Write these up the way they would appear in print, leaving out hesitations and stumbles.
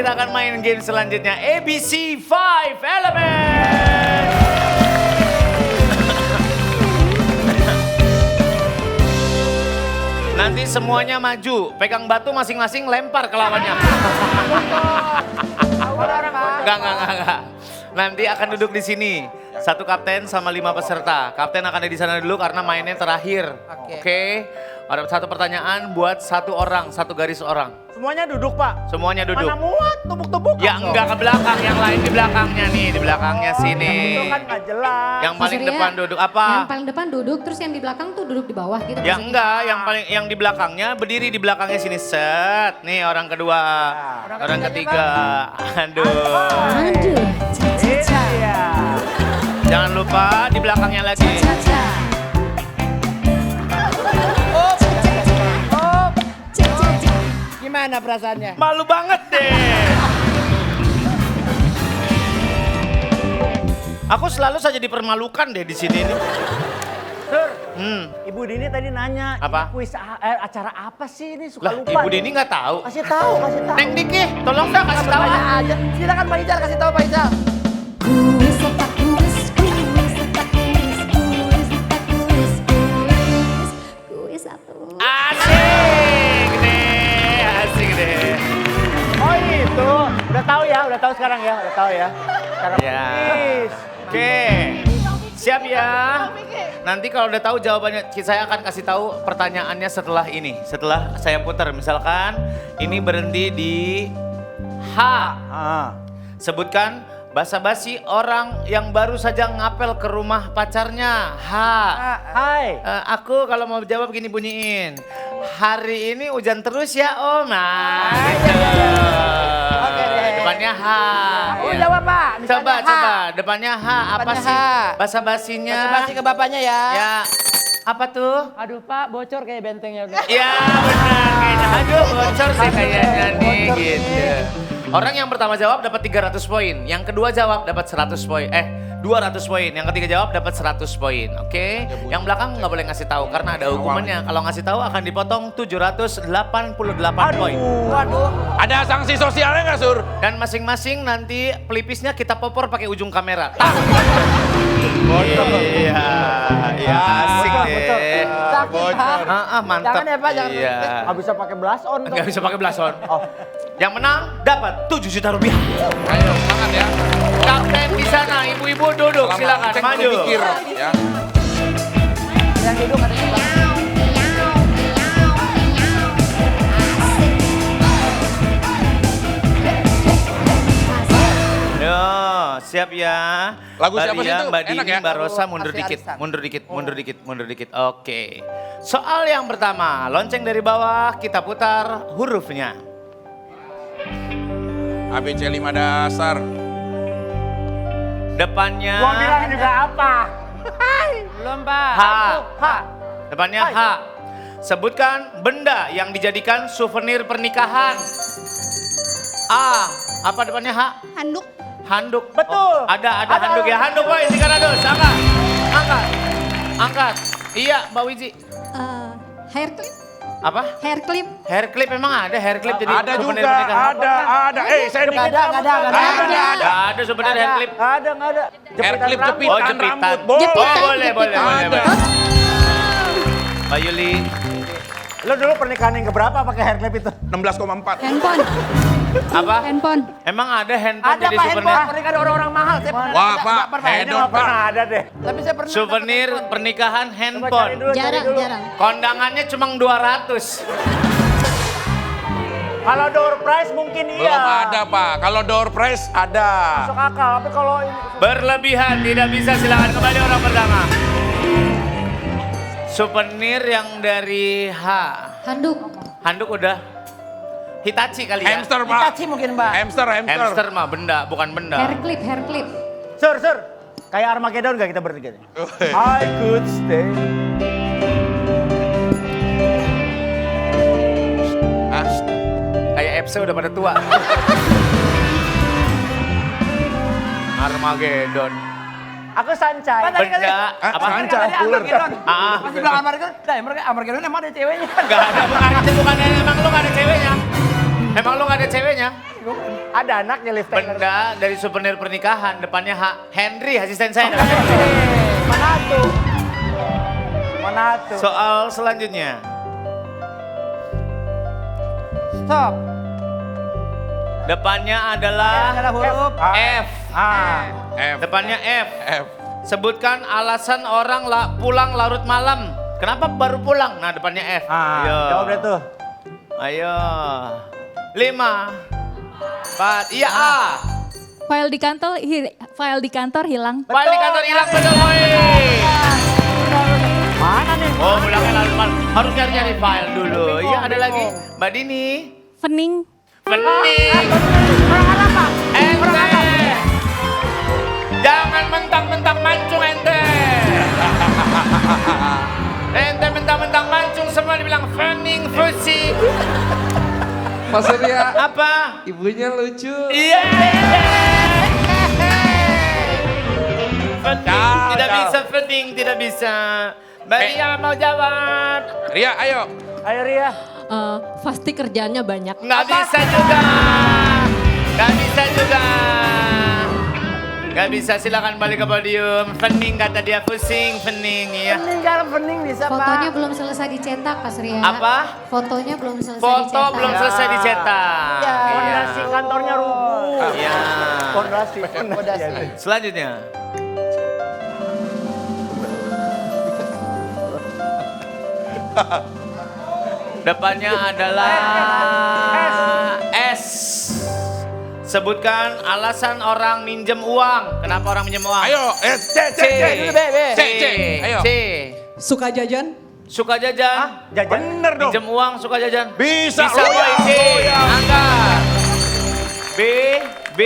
kita akan main game selanjutnya. ABC 5 Element. Nanti semuanya maju, pegang batu masing-masing lempar ke lawannya. Enggak. Nanti akan duduk di sini. Satu kapten sama 5 peserta. Kapten akan ada di sana dulu karena mainnya terakhir. Oke. Ada satu pertanyaan buat satu orang, satu garis orang. Semuanya duduk, Pak. Semuanya duduk. Mana muat, tumpuk-tumpuk. Ya enggak ke belakang, yang lain di belakangnya nih, di belakangnya sini. Itu kan nggak jelas. Yang paling depan duduk apa? Yang paling depan duduk, terus yang di belakang tuh duduk di bawah gitu. Ya enggak, yang di belakangnya berdiri di belakangnya sini set. Nih orang kedua, orang ketiga. Aduh. Aduh, ca-ca-ca. Iya. Jangan lupa di belakangnya lagi. Ca-ca. Gimana perasaannya? Malu banget deh. Aku selalu saja dipermalukan deh di sini nih. Sir, Hmm. Ibu Dini tadi nanya, Apa? ini kuis acara apa sih ini? Suka Lah, lupa. Ibu Dini nggak tahu. Kasih tahu. Neng Diki, tolong dong kasih tahu. aja. Silakan Pak Ijal kasih tahu Pak Ijal. Kuis otak kuis, kuis otak kuis, kuis otak kuis, kuis. Kuis satu. Asik deh, asik deh. Oh itu, udah tahu sekarang ya, udah tahu ya. Cara Ya. kuis. Oke, siap ya. Nanti kalau udah tahu jawabannya, saya akan kasih tahu pertanyaannya setelah ini. Setelah saya putar, misalkan ini berhenti di H. Ah. Sebutkan basa-basi orang yang baru saja ngapel ke rumah pacarnya. H. Hai. Aku kalau mau jawab gini bunyiin. Hari ini hujan terus ya Om. Nah, gitu. Oke deh. Depannya H. Aku Ya. jawab Pak. Coba, Misalnya H. coba. Depannya H. Apa Depannya sih? H. Basa-basinya. Basa-basi ke bapaknya ya. Ya. Apa tuh? Aduh Pak, bocor kayak bentengnya udah. Ya benar. Kayaknya. Aduh bocor sih kayaknya nih Bocor nih. gitu. Orang yang pertama jawab dapat 300 poin. Yang kedua jawab dapat 100 poin. 200 poin. Yang ketiga jawab dapat 100 poin. Oke. Yang belakang nggak boleh ngasih tahu karena ada hukumannya. Kalau ngasih tahu akan dipotong 788 poin. Waduh. Ada sanksi sosialnya nggak, Sur? Dan masing-masing nanti pelipisnya kita popor pakai ujung kamera. Iya, iya asik deh. Sakit Pak. Mantap. Jangan ya Pak, jangan. Iya. Nggak bisa pakai blush on. Nggak bisa pakai blason. Oh. Yang menang dapat 7 juta rupiah. Ayo, semangat ya. Kapten di sana, ibu-ibu duduk, silakan cek maju. berpikir, ya. Yang duduk ada di belakang. Yo, siap ya. Lagu siapa sih itu? Mbak Enak Dini, ya? Mbak Rosa, mundur Asli dikit, arisan. mundur dikit, mundur dikit, mundur dikit. Oke. Soal yang pertama, lonceng dari bawah, kita putar hurufnya. ABC 5 dasar. Depannya Gua bilang juga apa? Belum Pak. H. H. Depannya H. Sebutkan benda yang dijadikan souvenir pernikahan. A. Apa depannya H? Handuk. Handuk. Betul. Ada Ada, handuk ya. ada. Handuk boy, 300. Angkat. Angkat. Angkat. Iya, Mbak Wiji. Hair clip. Apa? Hair clip. Hair clip memang ada hair clip jadi Ada souvenir juga, pernikahan. ada. Saya Nggak ada, nggak ada, nggak ada. Ada souvenir hair clip. Ada, nggak ada. Hair clip rambut. jepitan Oh, jepitan. rambut. Oh, Jepitan, boleh, boleh, jepitan. boleh, Ada. boleh. Mbak Yuli. Lo dulu pernikahan yang keberapa pakai hair clip itu? 16,4. Handphone. Apa? Handphone. Emang ada handphone Ada jadi Pak souvenir? handphone pernikahan orang-orang mahal. Saya pernah. Wah, Pak, nggak pernah. Ini hedon, nggak pernah Pak. ada deh. Tapi saya pernah. Souvenir pernikahan Coba cari handphone. dulu, cari Jarang, dulu. jarang. Kondangannya cuma 200. Kalau door prize mungkin iya. Belum ada, Pak. Kalau door prize ada. Masuk akal, tapi kalau ini Berlebihan, tidak bisa, silakan kembali orang pertama. Souvenir yang dari H. Handuk. Handuk udah. Hitachi kali ya? Hamster, Pak. Hitachi mungkin, Mbak. Hamster. Hamster mah benda, bukan benda. Hair clip, hair clip. Sur. Kayak Armageddon gak kita bertiga nih? I could stay. Ah, Kayak FC udah pada tua. Armageddon. Aku sancai. Benda, apa? sanca, ular. Ah, Masih bilang Armageddon. Nah, Armageddon emang ada ceweknya. Gak ada, bukan emang lu gak ada ceweknya. Emang lu gak ada ceweknya? Ada anaknya lift tanker. Benda dari souvenir pernikahan, depannya H. Henry, asisten saya. Mana tuh? Mana tuh? Soal selanjutnya. Stop. Depannya adalah huruf F. F. Depannya F. F. Sebutkan alasan orang pulang larut malam. Kenapa baru pulang? Nah, depannya F. Ayo. Jawab deh tuh. Ayo. 5, 4, iya A. File di kantor hilang. File di kantor hilang, betul boy. Mana nih? Oh, pulangnya larut malam. Harus nyari file dulu. Iya, ada lagi. Mbak Dini. Fening. Pening. Ente. Jangan mentang-mentang mancung ente. Ente mentang-mentang mancung semua dibilang fening, fusi. Mas Surya, Apa? ibunya lucu. Iya. Fening, tidak bisa fening, tidak bisa. Mbak Ria mau jawab. Ria, ayo. Ayo Ria. Pasti kerjaannya banyak. Nggak bisa juga. Nggak bisa juga. Nggak bisa, silakan balik ke podium. Fening kata dia, pusing, fening ya. Pening cara pening bisa Fotonya Pak. belum selesai dicetak, Pak Surya. Apa? Fotonya belum selesai Foto dicetak. belum selesai dicetak. Ya, Iya. fondasi kantornya rubuh. Iya. Fondasi. Selanjutnya. Depannya adalah S. Sebutkan alasan orang minjem uang. Kenapa orang minjem uang? Ayo, C, C, C. C, C. Ayo. C. Suka jajan? Suka jajan. Jajan. Bener dong. Minjem uang, suka jajan. Bisa, Bisa boy. C. Angga. B. B.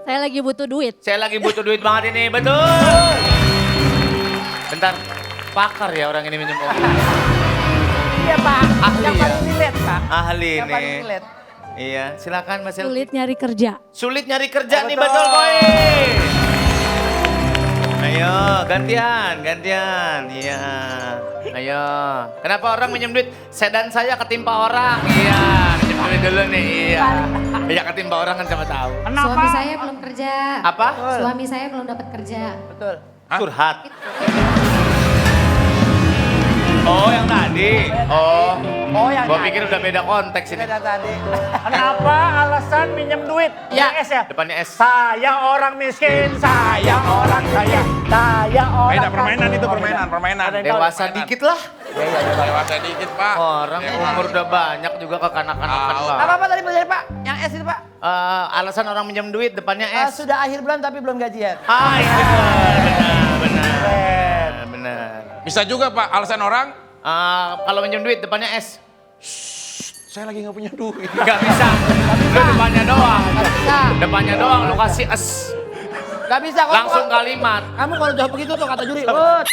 Saya lagi butuh duit. Saya lagi butuh duit banget ini, betul. Bentar, pakar ya orang ini minjem uang. Iya Pak. Ahli Yang ya? paling relate Pak. Ahli Yang paling nih. relate. Iya, silakan Mas Elvi. Sulit nyari kerja. Sulit nyari kerja nih, Betul. betul boy. Ayo, gantian. Iya. Ayo. Kenapa orang minjem duit? Sedan saya ketimpa orang. Iya, minjem duit dulu nih. Iya. Iya, ketimpa orang kan siapa tahu. Suami saya belum kerja. Apa? Suami saya belum dapat kerja. Betul. Curhat. Oh, yang tadi. Oh. Oh yang Gua tadi. pikir udah beda konteks ini. Beda tadi. Kenapa alasan minjem duit? Ya. Yang S ya? Depannya S. Saya orang miskin, saya orang kaya, saya orang Beda permainan kaya. itu, permainan. Ada yang tahu? Dewasa dikit lah. Dewasa dikit, Pak. Orang umur udah banyak juga kekanak-kanakan, Tahu. Pak. Apa tadi belajar Pak? Yang S itu Pak? Alasan orang minjem duit depannya S. Sudah akhir bulan tapi belum gajian. Ah, itu benar. Benar. Bisa juga, Pak, alasan orang. Kalau minjem duit depannya S. Saya lagi nggak punya duit. Gak bisa. Lu depannya doang. bisa. Depannya doang lu kasih S. Gak bisa kok. Langsung kalimat. Kamu kalau jawab begitu tuh kata juri. Ut.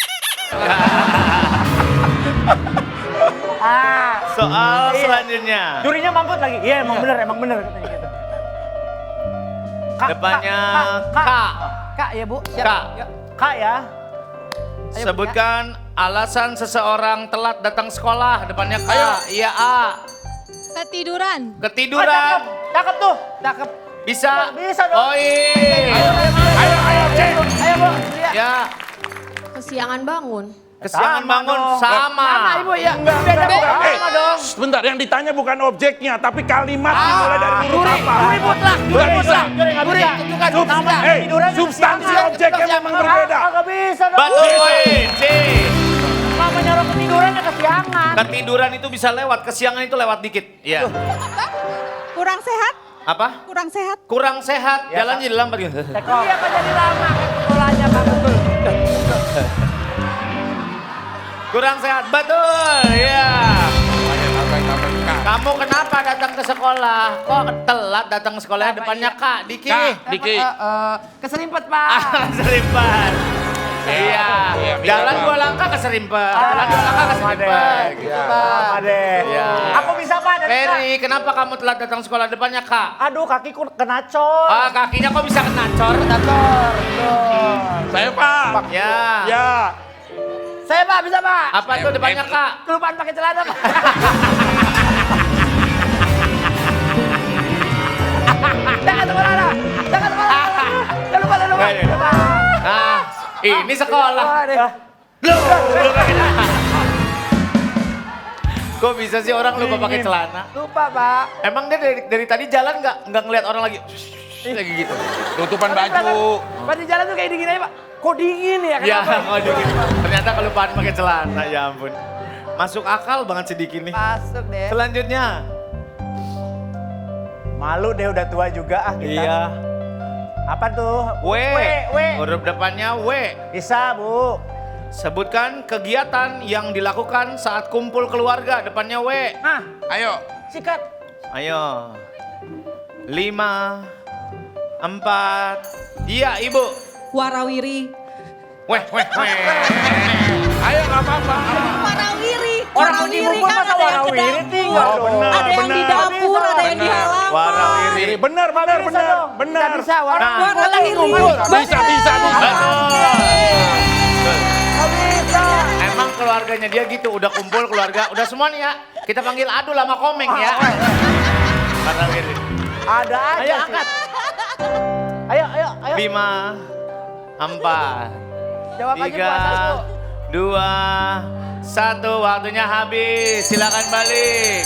Soal selanjutnya. Jurinya mangkut lagi. Iya emang bener katanya gitu. Depannya K. Kak ya Bu. Siap. K. Ya. Kak ya. Ayo, Bu, Sebutkan alasan seseorang telat datang sekolah. Depannya K. Ayo. Iya A. Ketiduran. Ketiduran. Cakep tuh. Cakep. Bisa. Bisa dong. Oh iya. Ayo, C. Ayo Bu. Lihat. Ya. Kesiangan bangun? Kesiangan Sama bangun dong. sama. Sama Ibu ya. Beda Bu. Sama dong. Sebentar, yang ditanya bukan objeknya, tapi kalimat dimulai dari huruf apa. Juri mutlak. Nggak bisa. Juri nggak bisa. Tunjukkan. Sama. Hey, Tiduran substansi kesiangan. objeknya memang berbeda. Nggak bisa dong. Betul poin. C. Namanya orang ketiduran ya kesiangan. Ketiduran itu bisa lewat, kesiangan itu lewat dikit. Iya. Kurang sehat? Apa? Kurang sehat? Kurang sehat, Ya, jalan jadi lambat gitu. Iya kan jadi lama kan sekolahnya Pak betul. Kurang sehat, betul. Iya. K. Kamu kenapa datang ke sekolah? Kok telat datang ke sekolah? Depannya Kak, Diki. Diki. Keserimpet Pak. Keserimpet. Iya. Iya, Jalan Bang. 2 langkah keserimpet. Jalan 2 langkah keserimpet. Gitu Pak. Iya. Aku bisa Pak dari Kak. Ferry, kenapa kamu telat datang sekolah? Depannya Kak. Aduh kakiku kena cor. Kakinya kok bisa kena cor? Cor. Saya, Pak. Ya. Ya. Saya Pak bisa Pak. Apa tuh depannya Kak? Kelupaan pakai celana Pak. Jangan kemana-mana. Jangan kemana-mana. Jangan lupa, jangan lupa. Lupa. Nah, ini sekolah. Aduh. Lu pakai Kok bisa sih orang lupa pakai celana? Lupa, Pak. Emang dia dari tadi jalan nggak ngeliat orang lagi lagi gitu? Tutupan baju. Pas di jalan tuh kayak dingin aja, Pak. Kok dingin ya? Ya, Kenapa? nggak dingin. Ternyata kelupaan pakai celana, ya ampun. Masuk akal banget sedikit nih. Masuk deh. Selanjutnya. Malu deh udah tua juga kita. Iya. Apa tuh? W. W. Huruf depannya W. Bisa, Bu. Sebutkan kegiatan yang dilakukan saat kumpul keluarga. Depannya W. Nah, Ayo. sikat. Ayo. 5, 4. Iya, Ibu. Warawiri. Weh. Ayo nggak apa-apa. Warawiri. Orang di Warawiri bubur kan masa ada yang ke warawiri dapur. tinggal dong. benar. Ada yang di dapur, ada yang di Benar. halaman. Warawiri. Benar, benar, Bisa benar, dong. benar. Bisa, warna. Nah. Warawiri. Bisa. Nggak bisa. Emang keluarganya dia gitu, udah kumpul keluarga, udah semua nih ya. Kita panggil Adu sama Komeng ya. Warawiri. Ada aja. Ayo sih. angkat. Ayo. 5, 4, Jawab aja puasa, Bu. 3, 2, 1. Waktunya habis. Silakan balik.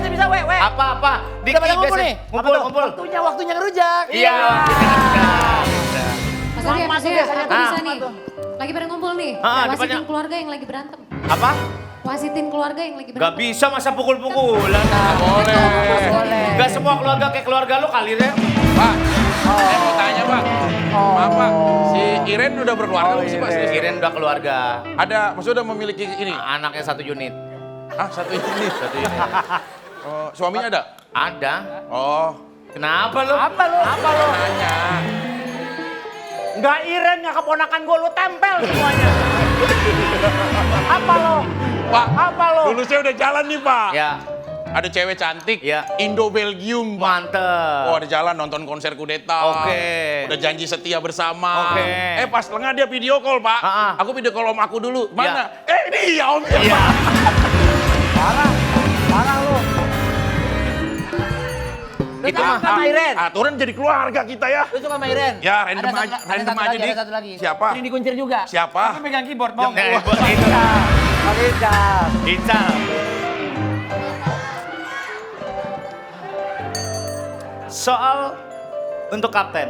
Bisa, W. Apa? Diki Udah pada ngumpul biasa- nih. Ngumpul. Waktunya ngerujak. Iya, waktunya bisa. Mas Arya, Mas Mas Arya, biasanya aku tuh. bisa nih. Lagi pada ngumpul nih. Ah, Wasitin depannya. keluarga yang lagi berantem. Apa? Wasitin keluarga yang lagi Gak berantem. bisa masa pukul-pukulan. Boleh. Gak semua keluarga kayak keluarga lu kali ya. Pak. Saya mau tanya, Pak. Maaf, Pak. Si Iren udah berkeluarga belum sih, Pak? Kirain udah keluarga. Ada, maksudnya udah memiliki ini? Anaknya 1 unit. Ah, satu ini. Satu unit. Oh, suaminya ada? Ada. Oh, Kenapa lu? Apa lu? tanya. Nggak Iren, nggak keponakan gue, lu tempel semuanya. Apa lo? Pak, Apa lo? Dulu saya udah jalan nih, Pak. Ya, ada cewek cantik. Ya. Indo-Belgium, Pak. mantep. Oh, ada jalan nonton konser kudeta. Oke. Udah janji setia bersama. Oke. Pas lengah dia video call, Pak. Aku video call om aku dulu. Mana? Ini ya om. Iya. Parah lu. Lu Itu sama mah. sama Iren. Aturan jadi keluarga kita ya. Lu suka sama Iren. Ya, random Ada aja, satu- random ada aja, satu Dik. lagi, ada satu lagi. Siapa? Sering dikuncir juga. Siapa? Tapi megang keyboard, Nah, Bong. itu. Ical. Ical. Soal untuk kapten.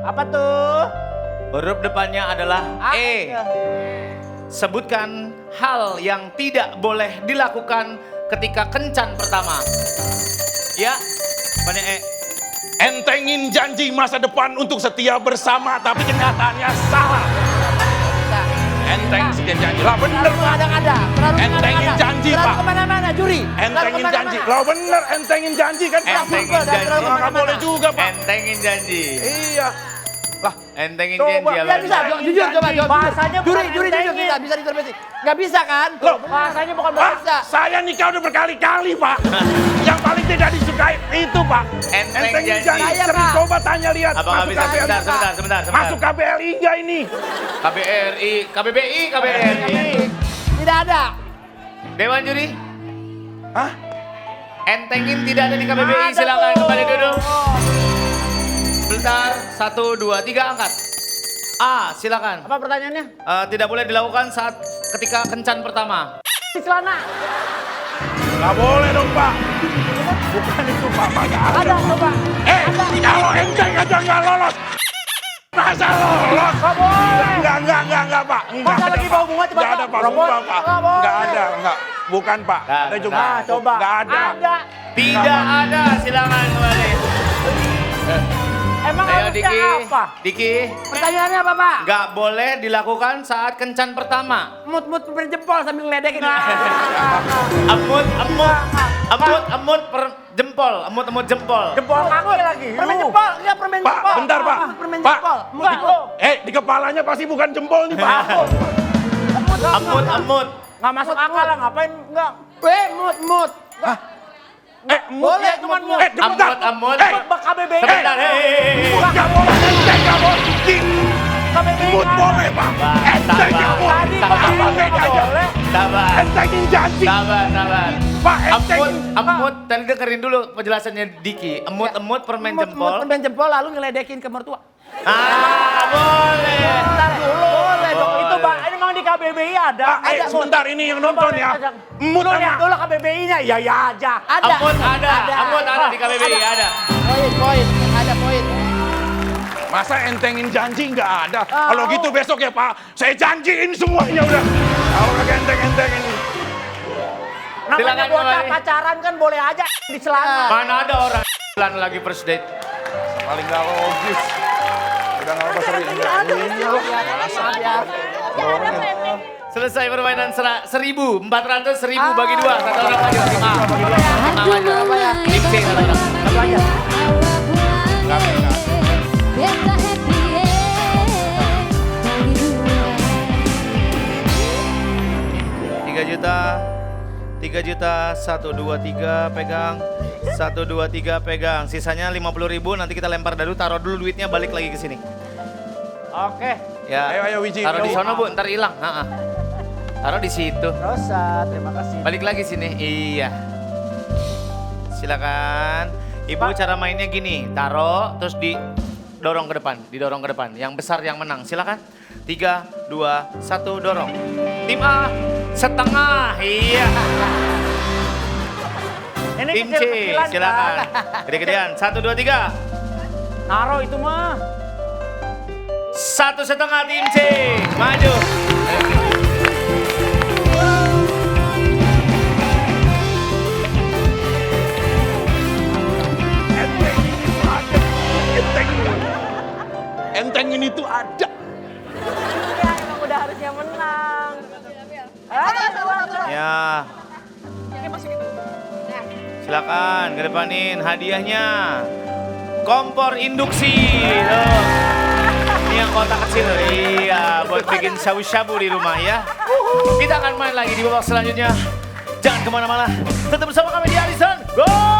Apa tuh? Huruf depannya adalah E. Sebutkan hal yang tidak boleh dilakukan ketika kencan pertama. Ya, depannya E. Entengin janji masa depan untuk setia bersama, tapi kenyataannya salah. Enteng sekian janji. Lah bener, Terlalu Pak. ada-ada. Terlalu Entengin kemana-mana. janji, Terlalu Pak. kemana-mana, juri. Terlalu Entengin kemana-mana. janji. Lah bener, entengin janji kan. Entengin Terlalu janji. kemana-mana. Nggak boleh juga, Pak. Entengin janji. Iya. Lah, Entengin Coba, janji ya apa? Bisa, jujur coba. Bahasanya Juri, bukan jujur. entengin. Nggak bisa diintervensi. Nggak bisa kan? Loh, Bahasanya bukan Pak, bahasa. saya nikah udah berkali-kali, Pak. Yang paling tidak disukai itu, Pak. Enteng janji. Saya, Sering Pak. coba tanya lihat. Apa nggak Masuk bisa? KBRI. Sebentar. Masuk KBRI enggak ini? KBRI, KBRI. Tidak ada. Dewan juri, Hah? entengin tidak ada di KBBI. Ada Silakan tuh. kembali duduk. Bentar, 1, 2, 3 angkat. A, silakan. Apa pertanyaannya? Tidak boleh dilakukan saat ketika kencan pertama. Di celana. Nggak boleh dong, Pak. Bukan itu, Pak. Pak, nggak ada. Ada, coba. Kalau enteng aja nggak lolos. Masa lolos? Nggak boleh. Enggak, Pak. Enggak Masa ada, lagi Pak. bau bunga tiba-tiba Nggak ada, Pak. robot? Sumpah, Pak. Nggak boleh. Nggak ada, enggak. Bukan, Pak. Nggak, Ada juga. Nah, coba. Nggak ada. Ada. Tidak ada, silakan kembali. Emang Ayo harusnya Diki, apa? Diki. Pertanyaannya apa, Pak? Nggak boleh dilakukan saat kencan pertama. Mut-mut berjempol sambil ngeledekin. Emut per jempol, emut jempol. Jempol kaki lagi. Permen jempol, enggak permen Pak, jempol. bentar, Pak. Permen Pak. jempol. Enggak, lo. Di kepalanya pasti bukan jempol nih, Pak. Emut. Enggak masuk akal lah, ngapain enggak? Mut. Boleh, cuman mut. Emut. Bak KBBI. Sebentar, Nggak boleh, enteng nggak boleh. KBBI. Mut boleh, Pak. Enteng nggak boleh. Tadi Sabar, KBBI nggak boleh. Sabar. Entengin janji. Sabar. Pak, Emut, tadi dengerin dulu penjelasannya Diki. Emut permen jempol. Permen jempol lalu ngeledekin ke mertua. Boleh. Boleh dong. Itu Bang, ini memang di KBBI ada. Pak, sebentar ini yang nonton ya. Emut Lu lihat sama. dulu KBBI-nya. Ya aja. Emut ada di KBBI ada. Poin. Ada poin. Masa entengin janji nggak ada? Kalau gitu besok ya Pak, saya janjiin semuanya udah. Kalau lagi enteng-entengin. Namanya Silakan bocah kembali. pacaran kan boleh aja di celana. Mana ada orang jalan lagi first date. Paling nggak logis. Udah nggak apa sering. Selesai permainan 1.400, 1.000 bagi 2. Satu orang lagi tim A. Tenang aja. Tim C satu orang. Satu aja. Beta happy bagi dua. 3 juta. 3 juta, 1, 2, 3 pegang. 1, 2, 3 pegang. Sisanya 50.000, nanti kita lempar dadu, taruh dulu duitnya, balik lagi ke sini. Oke. Ya. Ayo, Wiji. Taruh di Ayo. sana Bu, ntar hilang. Taruh di situ. Rosa, terima kasih. Balik lagi sini. Iya. Silakan. Ibu cara mainnya gini, taruh terus didorong ke depan, Yang besar yang menang. Silakan. 3, 2, 1 dorong. Tim A setengah. Iya. Ini Tim C kecil-kecilan, silakan. kan? Gede-gedean. 1, 2, 3. Naruh itu mah. 1,5 tim C. Maju. Entengin itu ada. Ya, emang udah harusnya menang. Ya. Silakan kedepanin hadiahnya. Kompor induksi. Tuh. Ini yang kotak kecil. Iya, buat bikin shabu-shabu di rumah ya. Kita akan main lagi di babak selanjutnya. Jangan kemana-mana. Tetap bersama kami di Arison. Go!